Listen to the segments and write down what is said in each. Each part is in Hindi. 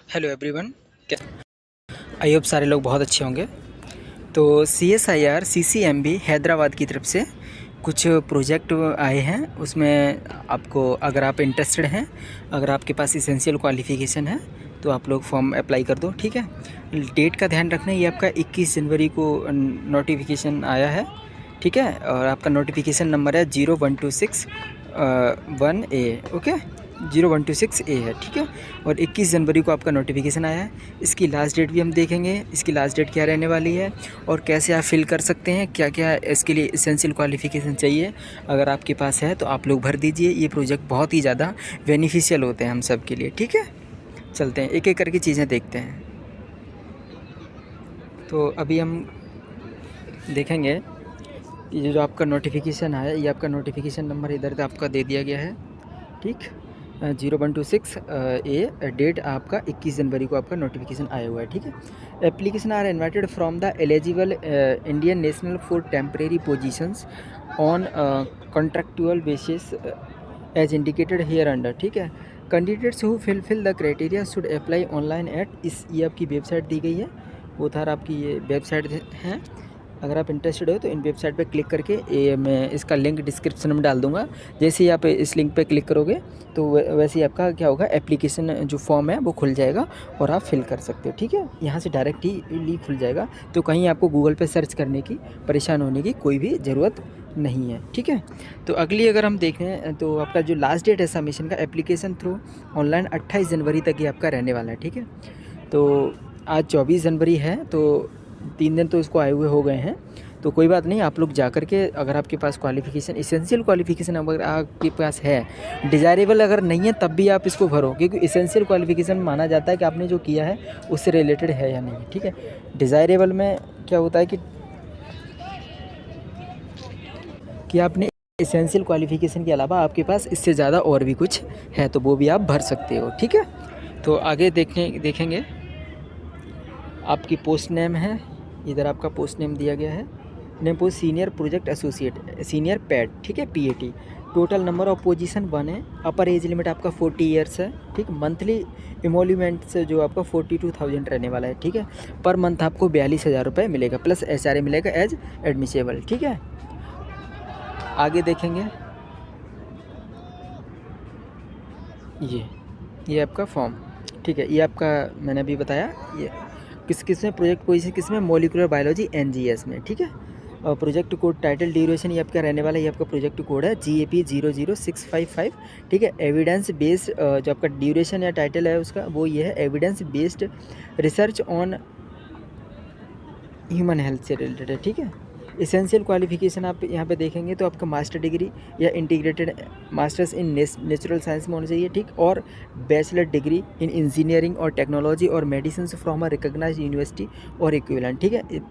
Hello everyone. आई होप सारे लोग बहुत अच्छे होंगे। तो CSIR CCMB हैदराबाद की तरफ से कुछ प्रोजेक्ट आए हैं। उसमें आपको अगर आप इंटरेस्टेड हैं, अगर आपके पास इसेंशियल क्वालिफ़िकेशन है तो आप लोग फॉर्म अप्लाई कर दो। ठीक है, डेट का ध्यान रखना, ये आपका 21 जनवरी को नोटिफिकेशन आया है। ठीक है, और आपका नोटिफिकेशन नंबर है 0126 ओके, 0126A है। ठीक है, और 21 जनवरी को आपका नोटिफिकेशन आया है। इसकी लास्ट डेट भी हम देखेंगे, इसकी लास्ट डेट क्या रहने वाली है और कैसे आप फिल कर सकते हैं, क्या क्या इसके लिए इसेंशियल क्वालिफ़िकेशन चाहिए। अगर आपके पास है तो आप लोग भर दीजिए। ये प्रोजेक्ट बहुत ही ज़्यादा बेनिफिशियल होते हैं हम सब के लिए। ठीक है, चलते हैं एक एक करके चीज़ें देखते हैं। तो अभी हम देखेंगे ये जो आपका नोटिफिकेशन है, ये आपका नोटिफिकेशन नंबर इधर आपका दे दिया गया है। ठीक, 0126A डेट आपका 21 जनवरी को आपका नोटिफिकेशन आया हुआ है। ठीक है, application are invited from the eligible Indian national for temporary positions on contractual basis as indicated here under. ठीक है, candidates who fill the criteria should apply online at ये आपकी वेबसाइट दी गई है। वो थार आपकी ये वेबसाइट है। अगर आप इंटरेस्टेड हो तो इन वेबसाइट पे क्लिक करके ये मैं इसका लिंक डिस्क्रिप्शन में डाल दूंगा। जैसे ही आप इस लिंक पे क्लिक करोगे तो वैसे ही आपका क्या होगा, एप्लीकेशन जो फॉर्म है वो खुल जाएगा और आप फिल कर सकते हो। ठीक है, यहाँ से डायरेक्ट ही खुल जाएगा, तो कहीं आपको गूगल पे सर्च करने की, परेशान होने की कोई भी ज़रूरत नहीं है। ठीक है, तो अगली अगर हम देखें तो आपका जो लास्ट डेट है सबमिशन का एप्लीकेशन थ्रू ऑनलाइन 28 जनवरी तक ही आपका रहने वाला है। ठीक है, तो आज 24 जनवरी है, तो 3 दिन तो इसको आए हुए हो गए हैं। तो कोई बात नहीं, आप लोग जा कर के अगर आपके पास क्वालिफ़िकेशन, इसेंशियल क्वालिफ़िकेशन अगर आपके पास है, डिज़ायरेबल अगर नहीं है तब भी आप इसको भरो, क्योंकि इसेंशियल क्वालिफ़िकेशन माना जाता है कि आपने जो किया है उससे रिलेटेड है या नहीं। ठीक है, डिज़ायरेबल में क्या होता है कि आपने इसेंशियल क्वालिफ़िकेशन के अलावा आपके पास इससे ज़्यादा और भी कुछ है तो वो भी आप भर सकते हो। ठीक है, तो आगे देखेंगे आपकी पोस्ट नेम है, इधर आपका पोस्ट नेम दिया गया है। Name post senior project associate, senior pad. ठीक है, PAT। Total number of position 1 है। अपर एज लिमिट आपका 40 ईयर्स है। ठीक, मंथली इमोल्यूमेंट से जो आपका 42,000 रहने वाला है। ठीक है, पर मंथ आपको 42,000 रुपये मिलेगा, प्लस SRA मिलेगा एज एडमिसेबल। ठीक है, आगे देखेंगे ये आपका फॉर्म। ठीक है, ये आपका मैंने अभी बताया, ये किस में प्रोजेक्ट पोजीशन किस में, मॉलिक्यूलर बायोलॉजी NGS में। ठीक है, और प्रोजेक्ट कोड, टाइटल, ड्यूरेशन ये आपका रहने वाला है। ये आपका प्रोजेक्ट कोड है GAP 00655। ठीक है, एविडेंस बेस्ड जो आपका ड्यूरेशन या टाइटल है उसका वो ये है, evidence based research on human health से रिलेटेड है। ठीक है, इसेंशियल क्वालिफिकेशन आप यहाँ पे देखेंगे तो आपका मास्टर डिग्री या integrated masters in natural science में होना चाहिए। ठीक, और बैचलर डिग्री इन इंजीनियरिंग और टेक्नोलॉजी और medicine from a recognised university और इक्विवेलेंट। ठीक है,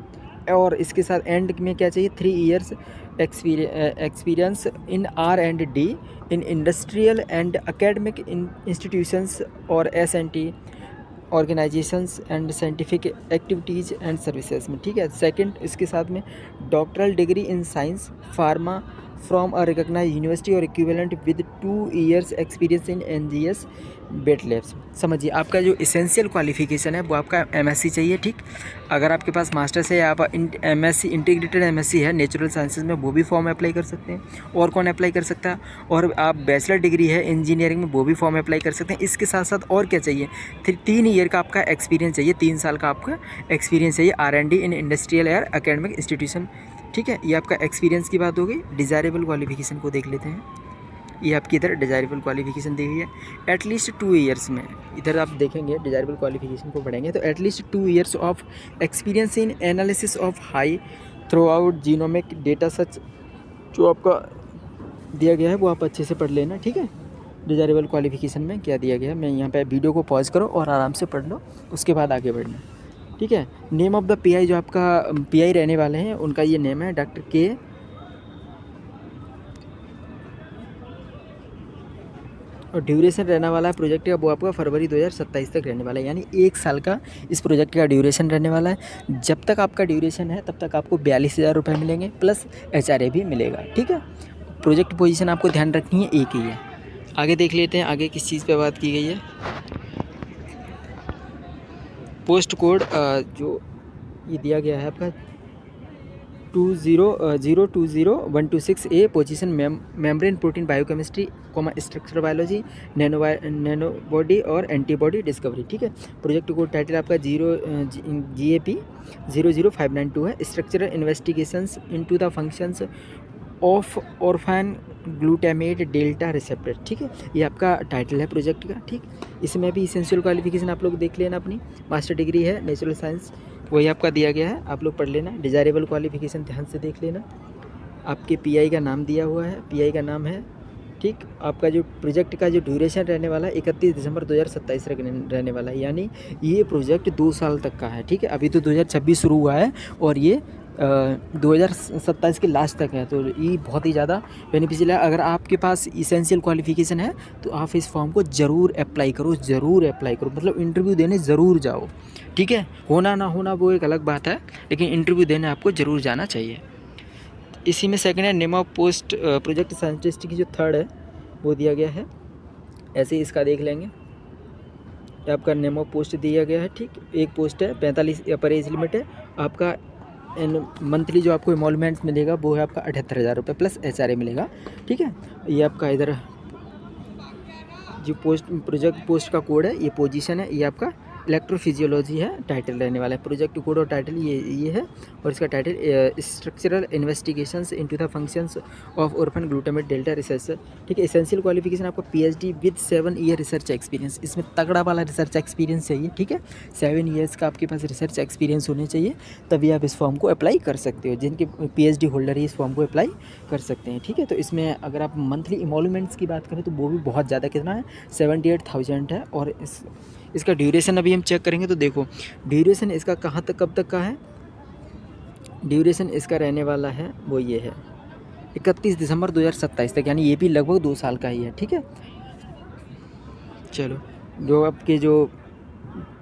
और इसके साथ एंड में क्या चाहिए, 3 years experience in R&D in industrial and academic institutions और S&T organisations and scientific activities and services में। ठीक है, सेकंड इसके साथ में doctoral degree in science pharma from a recognised university और equivalent with 2 years experience in NGS based labs. समझिए, आपका जो इसेंशियल क्वालिफिकेशन है वो आपका MSc चाहिए। ठीक, अगर आपके पास मास्टर्स है या आप MSc इंटीग्रेटेड MSc है नेचुरल साइंसेज में, वो भी फॉर्म अप्लाई कर सकते हैं। और कौन अप्लाई कर सकता है, और आप बैचलर डिग्री है इंजीनियरिंग में, वो भी फॉर्म अप्लाई कर सकते हैं। इसके साथ साथ और क्या चाहिए, 3 ईयर का आपका एक्सपीरियंस चाहिए, 3 साल का आपका एक्सपीरियंस चाहिए R&D in industrial air academic institution. ठीक है, ये आपका एक्सपीरियंस की बात हो गई। डिज़ायरेबल क्वालिफिकेशन को देख लेते हैं। ये आपकी इधर डिज़ायरेबल क्वालिफिकेशन दी हुई है, एटलीस्ट 2 इयर्स में। इधर आप देखेंगे डिज़ायरेबल क्वालिफिकेशन को पढ़ेंगे तो at least 2 years of experience in analysis of high through out genomic data सच, जो आपका दिया गया है वो आप अच्छे से पढ़ लेना। ठीक है, डिज़ायरेबल क्वालिफिकेशन में क्या दिया गया है, मैं यहाँ पे वीडियो को पॉज करो और आराम से पढ़ लो, उसके बाद आगे बढ़ना। ठीक है, नेम ऑफ़ द PI जो आपका PI रहने वाले हैं उनका ये नेम है डॉक्टर K, और ड्यूरेशन रहने वाला है प्रोजेक्ट का वो आपका फरवरी 2027 तक रहने वाला है, यानी 1 साल का इस प्रोजेक्ट का ड्यूरेशन रहने वाला है। जब तक आपका ड्यूरेशन है तब तक आपको 42,000 रुपये मिलेंगे, प्लस HRA भी मिलेगा। ठीक है, प्रोजेक्ट पोजीशन आपको ध्यान रखनी है, एक ही है। आगे देख लेते हैं आगे किस चीज़ पे बात की गई है। पोस्ट कोड जो ये दिया गया है आपका 2020126A, position membrane protein biochemistry, structure biology, nano body और एंटीबॉडी डिस्कवरी, ठीक है। प्रोजेक्ट कोड टाइटल आपका GAP 00592 है। Structural investigations into the functions of orphan glutamate delta receptor, ठीक है। ये आपका टाइटल है प्रोजेक्ट का, ठीक। इसमें भी इसेंशियल क्वालिफिकेशन आप लोग देख लेना, अपनी मास्टर डिग्री है नेचुरल साइंस, वही आपका दिया गया है, आप लोग पढ़ लेना। डिजायरेबल क्वालिफिकेशन ध्यान से देख लेना। आपके PI का नाम दिया हुआ है, PI का नाम है, ठीक। आपका जो प्रोजेक्ट का जो ड्यूरेशन रहने वाला है 31 दिसंबर 2027 रहने वाला है, यानी ये प्रोजेक्ट 2 साल तक का है, ठीक है। अभी तो 2026 शुरू हुआ है और ये 2027 के लास्ट तक है, तो ये बहुत ही ज़्यादा बेनिफिशियल है। अगर आपके पास इसेंशियल क्वालिफिकेशन है तो आप इस फॉर्म को ज़रूर अप्लाई करो, मतलब इंटरव्यू देने ज़रूर जाओ, ठीक है। होना ना होना वो एक अलग बात है, लेकिन इंटरव्यू देने आपको ज़रूर जाना चाहिए। इसी में सेकंड है name of post project scientist की जो थर्ड है वो दिया गया है, ऐसे ही इसका देख लेंगे। आपका नेम ऑफ पोस्ट दिया गया है, ठीक। एक पोस्ट है 45 अपर एज लिमिट है। आपका मंथली जो आपको इमोलमेंट्स मिलेगा वो है आपका 78,000 रुपये प्लस HRA मिलेगा, ठीक है। ये आपका इधर जो प्रोजेक्ट पोस्ट का कोड है, ये पोजीशन है, ये आपका इलेक्ट्रोफिजियोलॉजी है, टाइटल रहने वाला है। प्रोजेक्ट कोड और टाइटल ये है, और इसका title structural investigations into the functions of orphan glutamate delta research, ठीक है। एसेंशियल क्वालिफिकेशन आपका PhD with 7 year research experience, इसमें तगड़ा वाला रिसर्च एक्सपीरियंस चाहिए, ठीक है। 7 ईयर्स का आपके पास रिसर्च एक्सपीरियंस होने चाहिए, तभी आप इस फॉर्म को अप्लाई कर सकते हो। जिनके PhD होल्डर है इस फॉर्म को अप्लाई कर सकते हैं, ठीक है। तो इसमें अगर आप मंथली इमोलमेंट्स की बात करें तो वो भी बहुत ज़्यादा, कितना है 78,000 है। और इसका ड्यूरेशन अभी हम चेक करेंगे तो देखो ड्यूरेशन इसका कहाँ तक कब तक का है। ड्यूरेशन इसका रहने वाला है वो ये है 31 दिसंबर 2027 तक, यानी ये भी लगभग 2 साल का ही है, ठीक है। चलो, जो आपके जो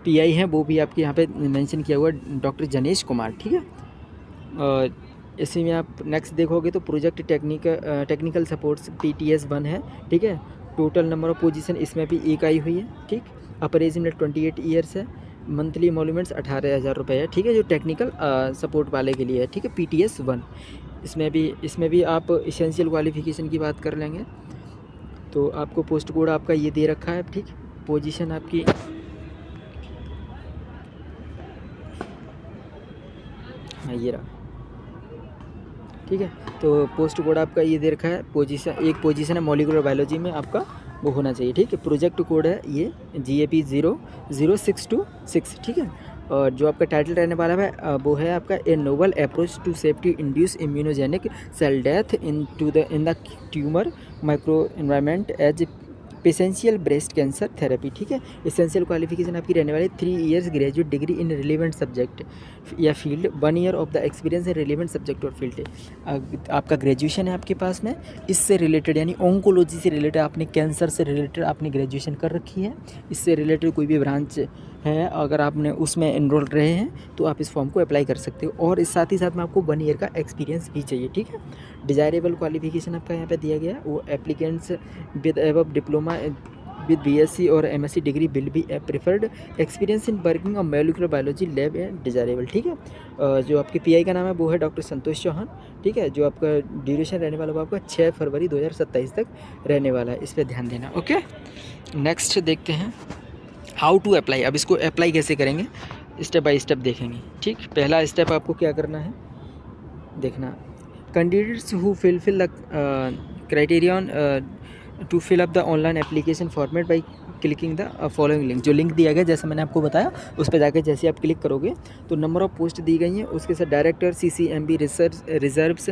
PI हैं वो भी आपके यहाँ पे मेंशन किया हुआ है, डॉक्टर जनेश कुमार, ठीक है। और इसी में आप नेक्स्ट देखोगे तो प्रोजेक्ट टेक्निकल सपोर्ट्स PTS 1 है, ठीक है। टोटल नंबर ऑफ पोजीशन इसमें भी एक आई हुई है, ठीक। अपर एज लिमिट 28 ईयर्स है। मंथली इमोलमेंट्स 18,000 रुपये है, ठीक है, जो टेक्निकल सपोर्ट वाले के लिए है, ठीक है। PTS 1 इसमें भी आप इसेंशियल क्वालिफिकेशन की बात कर लेंगे तो आपको पोस्ट कोड आपका ये दे रखा है, ठीक। पोजीशन आपकी हाँ ये रहा, ठीक है। तो पोस्ट कोड आपका ये दे रखा है। एक पोजीशन है मॉलिक्यूलर बायोलॉजी में, आपका वो होना चाहिए, ठीक है। प्रोजेक्ट कोड है ये GAP 00626, ठीक है। और जो आपका टाइटल रहने वाला है वो है आपका a novel approach to safety induce immunogenic cell death in the tumour micro environment as potential breast cancer therapy, ठीक है। एसेंशियल क्वालिफिकेशन आपकी रहने वाली 3 years graduate degree in relevant subject या field, 1 year of the experience in relevant subject और फील्ड। आपका ग्रेजुएशन है आपके पास में, इससे रिलेटेड यानी ऑन्कोलॉजी से रिलेटेड, आपने कैंसर से रिलेटेड आपने ग्रेजुएशन कर रखी है, इससे रिलेटेड कोई भी ब्रांच है अगर आपने उसमें एनरोल रहे हैं तो आप इस फॉर्म को अप्लाई कर सकते हो। और इस साथ ही साथ में आपको 1 ईयर का एक्सपीरियंस भी चाहिए, ठीक है। डिजायरेबल क्वालिफिकेशन आपका यहाँ पे दिया गया है, वो applicants with above diploma with BSc और MSc degree will be preferred, experience in working on molecular biology lab and desirable, ठीक है। जो आपके PI का नाम है वो है डॉक्टर संतोष चौहान, ठीक है। जो आपका ड्यूरेशन रहने वाला वो आपका 6 फरवरी 2027 तक रहने वाला है, इस पर ध्यान देना, ओके। नेक्स्ट देखते हैं हाउ टू अप्लाई। अब इसको अप्लाई कैसे करेंगे स्टेप बाय स्टेप देखेंगे, ठीक। पहला स्टेप आपको क्या करना है देखना, candidates who fill the criterion to fill up the online application format by clicking the following link. जो लिंक दिया गया जैसे मैंने आपको बताया उस पर जाकर जैसे आप क्लिक करोगे तो नंबर ऑफ पोस्ट दी गई हैं, उसके साथ director CCMB reserves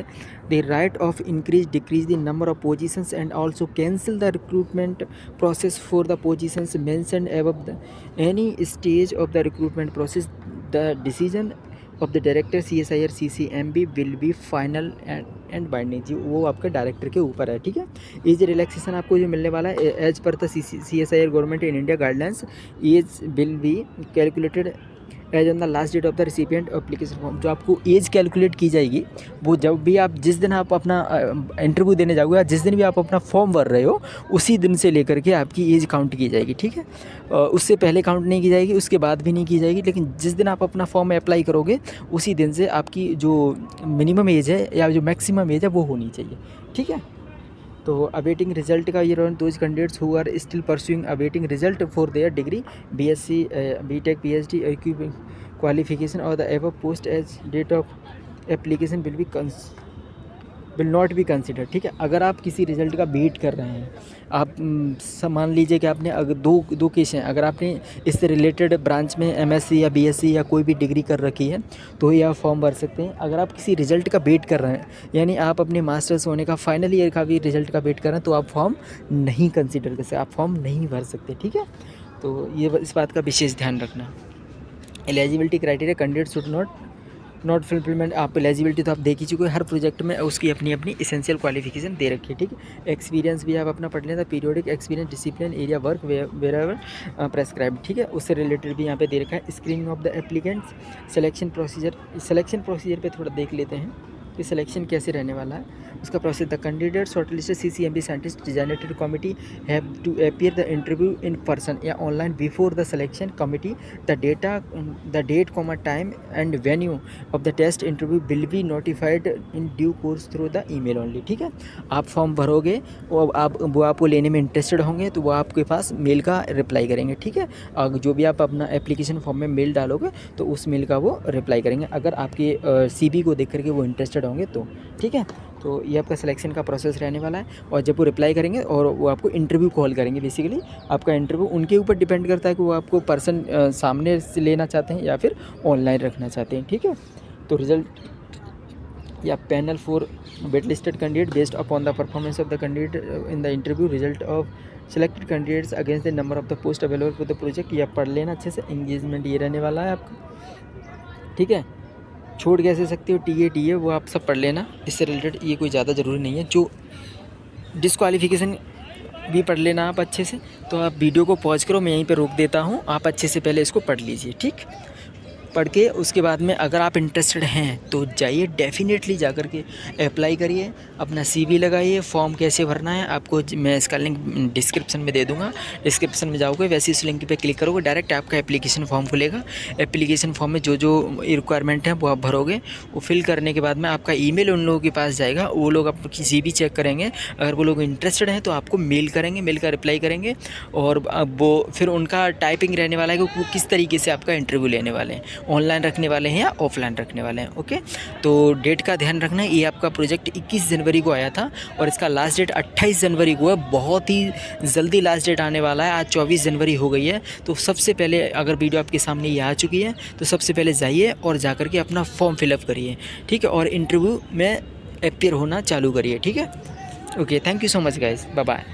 the right of increase decrease the number of positions and also cancel the recruitment process for the positions mentioned above the any stage of the recruitment process. The decision of the director CSIR CCMB will be final and binding, जी वो आपका डायरेक्टर के ऊपर है, ठीक है। एज रिलैक्सेशन आपको जो मिलने वाला है as per the CSIR government in India guidelines, age will be calculated as on the last date of the recipient application form. जो आपको एज कैलकुलेट की जाएगी वो जब भी आप जिस दिन आप अपना इंटरव्यू देने जाओगे या जिस दिन भी आप अपना फॉर्म भर रहे हो उसी दिन से लेकर के आपकी एज काउंट की जाएगी, ठीक है। उससे पहले काउंट नहीं की जाएगी, उसके बाद भी नहीं की जाएगी, लेकिन जिस दिन आप अपना फॉर्म अप्लाई करोगे उसी दिन से आपकी जो मिनिमम एज है या जो मैक्सिमम एज है वो होनी चाहिए, ठीक है। तो अवेटिंग रिजल्ट का ये रन those candidates who are still pursuing awaiting result for their degree BSc BTech PhD qualification और the above post as date of application will not be consider, ठीक है। अगर आप किसी रिजल्ट का वेट कर रहे हैं, आप मान लीजिए कि आपने अगर दो केस हैं, अगर आपने इससे रिलेटेड ब्रांच में MSc या BSc या कोई भी डिग्री कर रखी है तो ये आप फॉर्म भर सकते हैं। अगर आप किसी रिजल्ट का वेट कर रहे हैं, यानी आप अपने मास्टर्स होने का फाइनल ईयर का भी रिजल्ट का वेट कर रहे हैं, तो आप फॉर्म नहीं कंसिडर कर सकते, आप फॉर्म नहीं भर सकते, ठीक है। तो ये इस बात का विशेष ध्यान रखना। Eligibility criteria candidate should not fulfilment. आप एलिजिबिलिटी तो आप देख ही चुके हैं, हर प्रोजेक्ट में उसकी अपनी अपनी एसेंशियल क्वालिफिकेशन दे रखी है, ठीक है। एक्सपीरियंस भी आप अपना पढ़ लें, periodic experience, discipline, area work wherever prescribe, ठीक है, उससे रिलेटेड भी यहाँ पे दे रखा है। Screening of the applicants, selection procedure पे थोड़ा देख लेते हैं कि सिलेक्शन कैसे रहने वाला है उसका process. The candidate shortlisted CCMB scientist designated committee have to appear the interview in person या online before the selection committee. The date time and venue of the test interview will be notified in due course through the email only, ठीक है। आप फॉर्म भरोगे वो आपको लेने में इंटरेस्टेड होंगे तो वो आपके पास मेल का रिप्लाई करेंगे, ठीक है। जो भी आप अपना एप्लीकेशन फॉर्म में मेल डालोगे तो उस मेल का वो रिप्लाई करेंगे, अगर आपके CV को देख करके वो इंटरेस्टेड होंगे तो, ठीक है। तो ये आपका सिलेक्शन का प्रोसेस रहने वाला है, और जब वो रिप्लाई करेंगे और वो आपको इंटरव्यू कॉल करेंगे। बेसिकली आपका इंटरव्यू उनके ऊपर डिपेंड करता है कि वो आपको पर्सन सामने से लेना चाहते हैं या फिर ऑनलाइन रखना चाहते हैं, ठीक है। तो रिजल्ट या panel for wait listed candidate based upon the performance of the candidate in the interview, result of selected candidates against the number of the post available for the project. ये आप पढ़ लेना अच्छे से। एंगेजमेंट ये रहने वाला है आपका, ठीक है। छोड़ कैसे सकते हो TA वो आप सब पढ़ लेना, इससे रिलेटेड ये कोई ज़्यादा ज़रूरी नहीं है। जो डिस्क्वालिफिकेशन भी पढ़ लेना आप अच्छे से। तो आप वीडियो को पॉज करो, मैं यहीं पे रोक देता हूँ, आप अच्छे से पहले इसको पढ़ लीजिए, ठीक। पढ़ के उसके बाद में अगर आप इंटरेस्टेड हैं तो जाइए, डेफिनेटली जा कर के अप्लाई करिए, अपना CV लगाइए। फॉर्म कैसे भरना है आपको मैं इसका लिंक डिस्क्रिप्शन में दे दूंगा, डिस्क्रिप्शन में जाओगे वैसे इस लिंक पे क्लिक करोगे डायरेक्ट आपका एप्लीकेशन फॉर्म खुलेगा। एप्लीकेशन फॉर्म में जो जो रिक्वायरमेंट है वो आप भरोगे, वो फिल करने के बाद में आपका ईमेल उन लोगों के पास जाएगा, वो लोग आपकी CV चेक करेंगे, अगर वो लोग इंटरेस्टेड हैं तो आपको मेल करेंगे, मेल का रिप्लाई करेंगे, और वो फिर उनका टाइपिंग रहने वाला है कि वो किस तरीके से आपका इंटरव्यू लेने वाले हैं, ऑनलाइन रखने वाले हैं या ऑफलाइन रखने वाले हैं, ओके। तो डेट का ध्यान रखना है। ये आपका प्रोजेक्ट 21 जनवरी को आया था और इसका लास्ट डेट 28 जनवरी को है, बहुत ही जल्दी लास्ट डेट आने वाला है। आज 24 जनवरी हो गई है, तो सबसे पहले अगर वीडियो आपके सामने ये आ चुकी है तो सबसे पहले जाइए और जा कर के अपना फॉर्म फिलअप करिए, ठीक है, और इंटरव्यू में अपीयर होना चालू करिए, ठीक है। Okay, thank you so much guys, bye bye.